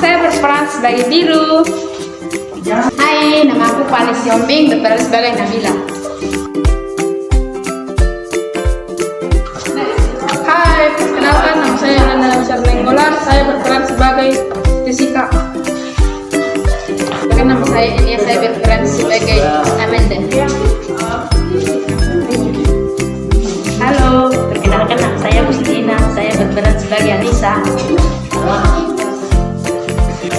saya berperan sebagai biru. Hai, nama aku Palis Yombing, berperan sebagai Nabila. Hai, perkenalkan nama saya Nana Nenggolan, saya berperan sebagai Jessica. Nama saya Elia, saya berperan sebagai Amanda. Halo, perkenalkan nama saya Gustina, saya berperan sebagai Alisa.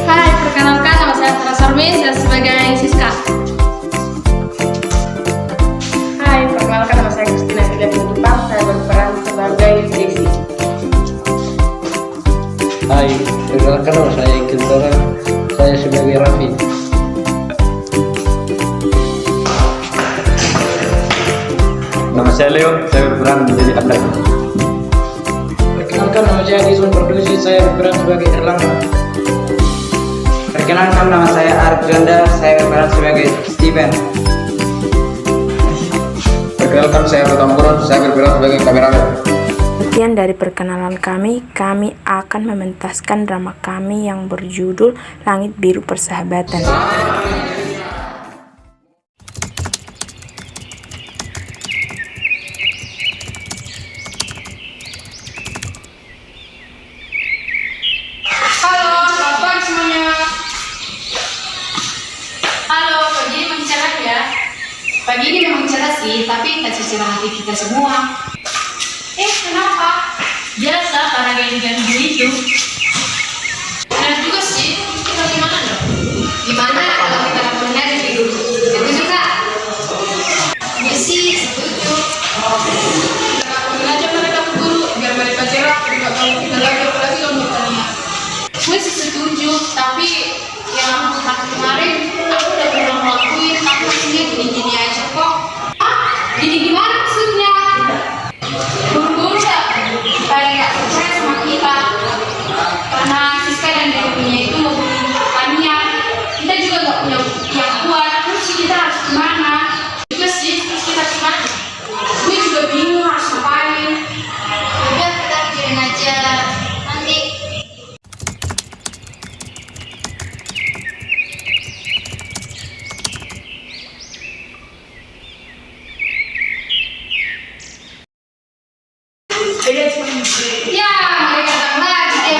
Hai, perkenalkan nama saya Sarmi, saya sebagai Siska. Hai, perkenalkan nama saya Kristina Bila Jepang, saya berperan sebagai Desi. Hai, perkenalkan nama saya Kentora, saya sebagai Raffi. Nama saya Leo, saya berperan menjadi Abdul. Perkenalkan nama saya Dison Produksi, saya berperan sebagai Erlangga. Perkenalkan nama saya Arif Janda, saya berperan sebagai Steven. Perkenalkan saya Rotampuron, saya berperan sebagai kameramen. Sekian dari perkenalan kami akan mementaskan drama kami yang berjudul Langit Biru Persahabatan. Pagi ini memang cerah sih, tapi tak secerah hati kita semua. Kenapa? Biasa para gaya-gaya itu. Benar juga sih, kita gimana dong? Gimana kalau kita lakukannya dari dulu? Setuju kak? Ya sih, setuju. Kita lakukan aja mereka dulu, biar mereka cerah. Tidak kalau kita lagi, apalagi kalau kita lihat. Gue sih setuju, tapi yang kemarin aku udah pernah ngelakuin, aku hasilnya gini-gini aja kok. Gini gimana maksudnya? Buru-buru gak? Kayak gak percaya sama kita. Karena Siska dan dirinya itu tanya, kita juga gak punya bukti yang kuat. Terus kita harus gimana? Juga sih, terus kita gimana? Gue juga bingung harus ngapain. Udah kita pikirin aja nanti. Ya, mereka datang lagi deh.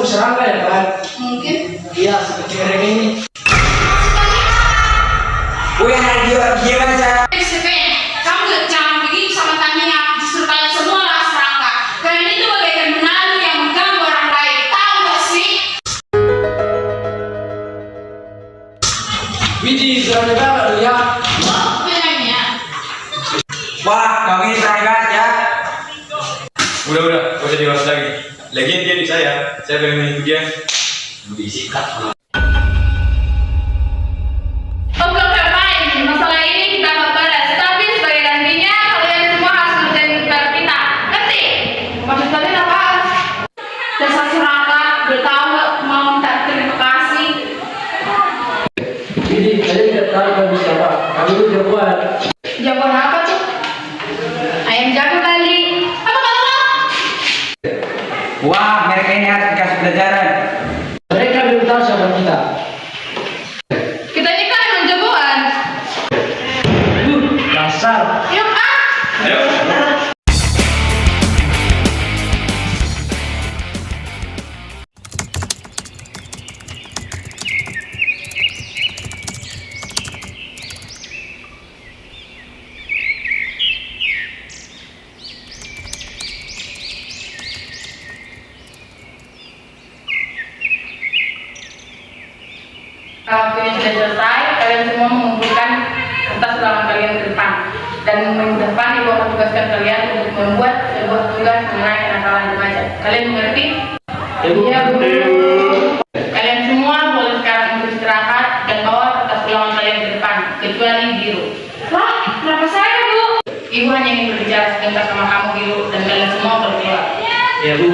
Serangga ya kan? Mungkin. Iya, seperti mereka ini. Yang ada dia aja. Kamu jangan begini sama Tania. Justru kalian semua lah serangga. Kalian itu bagaikan benalu yang mengganggu orang lain. Tahu gak sih? Widih, serangga banget lu ya. Wah, kamu ini serangga aja. Udah, gak usah dibahas lagi. Lagian dia di saya pengen menipu dia. Lebih sikat. Oke, fine. Masalah ini kita nggak balas. Tapi sebagai gantinya kalian semua harus ngerjain tugas kita. Ngerti? Maksud kalian apa? Dasar serangga, udah tahu nggak mau minta terima kasih. Widih, saya tidak tahu kamu siapa. Kamu itu jagoan. Jawaban apa tuh? Ayam jago kali. Apa kalau? Wah, mereka ini harus dikasih pelajaran. Mereka belum tahu siapa kita. Kita ini kan emang jagoan. Dasar. Yuk ah. Ayo. Kalau waktunya sudah selesai, kalian semua mengumpulkan kertas ulangan kalian ke depan. Dan minggu depan ibu akan tugaskan kalian untuk membuat sebuah tugas mengenai kenakalan remaja. Kalian mengerti? Iya, Bu. Kalian semua boleh sekarang untuk istirahat dan bawa kertas ulangan kalian ke depan, kecuali biru. Wah, kenapa saya, Bu? Ibu hanya ingin berbicara sebentar sama kamu, biru, dan kalian semua boleh keluar. Ya, Bu.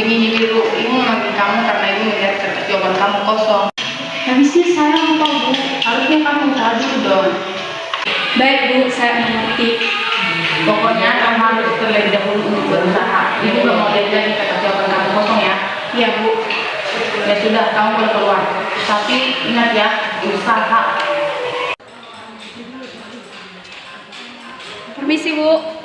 ini biru. Ibu memanggil kamu karena ibu melihat kertas jawaban kamu kosong. Tapi sih saya mau Bu, harusnya kamu tahu dulu dong. Baik Bu, saya mengerti. Pokoknya kamu harus terlebih dahulu untuk berusaha. Ibu belum mau lihat lagi kertas jawaban kamu kosong ya. Iya Bu. Ya sudah, kamu boleh keluar. Tapi ingat ya, usaha. Permisi, Bu.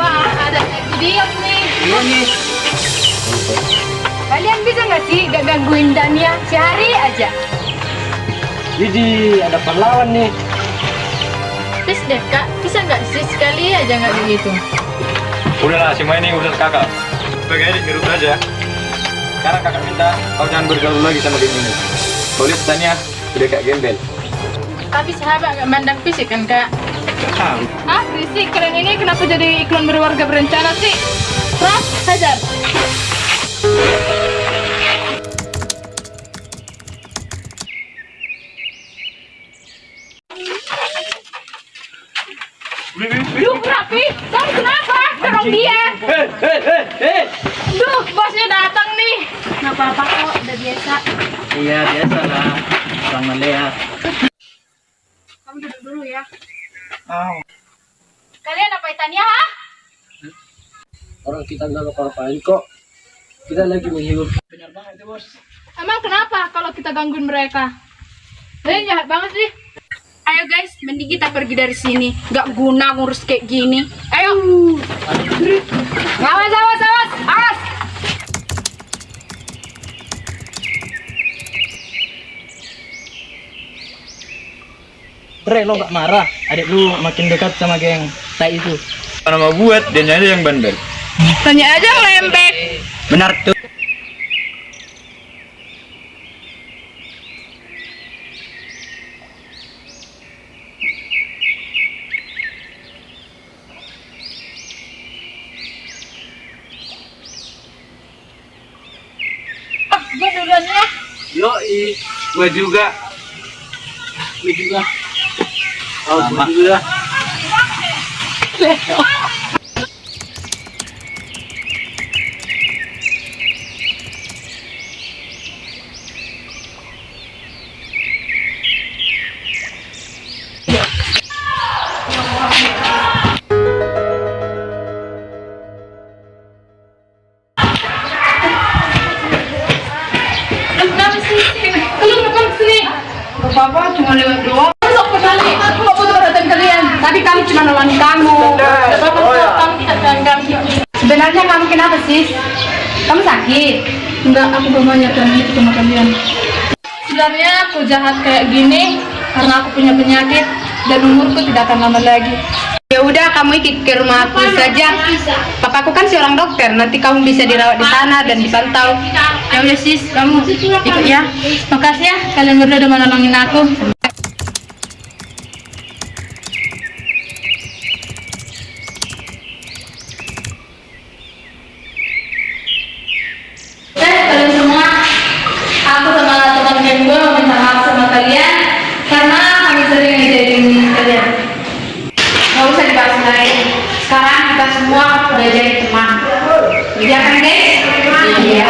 Wah, ada video nih. Kalian bisa nggak sih gak gangguin Dania sehari aja? Jadi ada pahlawan nih. Please deh, Kak. Bisa nggak sih sekali aja nggak begitu? Udahlah, semua ini urusan kakak. Sebagai adik nurut aja. Sekarang kakak minta kau jangan bergaul lagi sama geng ini. Kau lihat Tania udah kayak gembel. Tapi sahabat nggak mandang fisik kan, Kak? Ah, berisik. Kalian ini kenapa jadi iklan berwarga berencana sih? Prof, hajar. Duh, Rafi, kamu kenapa? Dorong dia. Duh, bosnya datang nih. Nggak apa-apa kok, udah biasa. Iya biasa lah. Orang Malaya. Kamu duduk dulu ya. Kalian apa Tania, ha? Orang kita nggak apa-apain kok. Kita lagi menghibur. Benar banget ya bos. Emang kenapa kalau kita gangguin mereka? Kalian jahat banget sih. Ayo guys, mending kita pergi dari sini. Gak guna ngurus kayak gini. Ayo. Awas, awas, awas, awas. Bre, lo gak marah? Adik lu makin dekat sama geng tai itu. Karena mau buat, dia aja yang bandel. Tanya aja ngelembek. Benar tuh. Gue duluan ya. Yoi, gue juga. Gue juga. Oh, gue juga. Kenapa sih? Lu ngapain kesini? Gak apa-apa, cuma lewat doang. Masuk ke kali. Aku gak butuh perhatian kalian. Tadi kami cuma nolongin kamu. Gak apa-apa, kamu kita kami. Sebenarnya kamu kenapa sih? Kamu sakit? Enggak, aku belum menanyakan itu sama kalian. Sebenarnya aku jahat kayak gini karena aku punya penyakit dan umurku tidak akan lama lagi. Ya udah, kamu ikut ke rumah aku saja. Papaku kan seorang dokter, nanti kamu bisa dirawat di sana dan dipantau. Ya udah sis, kamu ikut ya. Makasih ya, kalian berdua udah menolongin aku. Kalian semua, aku sama teman-teman gue mau minta maaf sama kalian karena kami sering ngejarin kalian. Gak usah dibahas lagi. Sekarang kita semua udah jadi teman. Iya kan guys? Iya.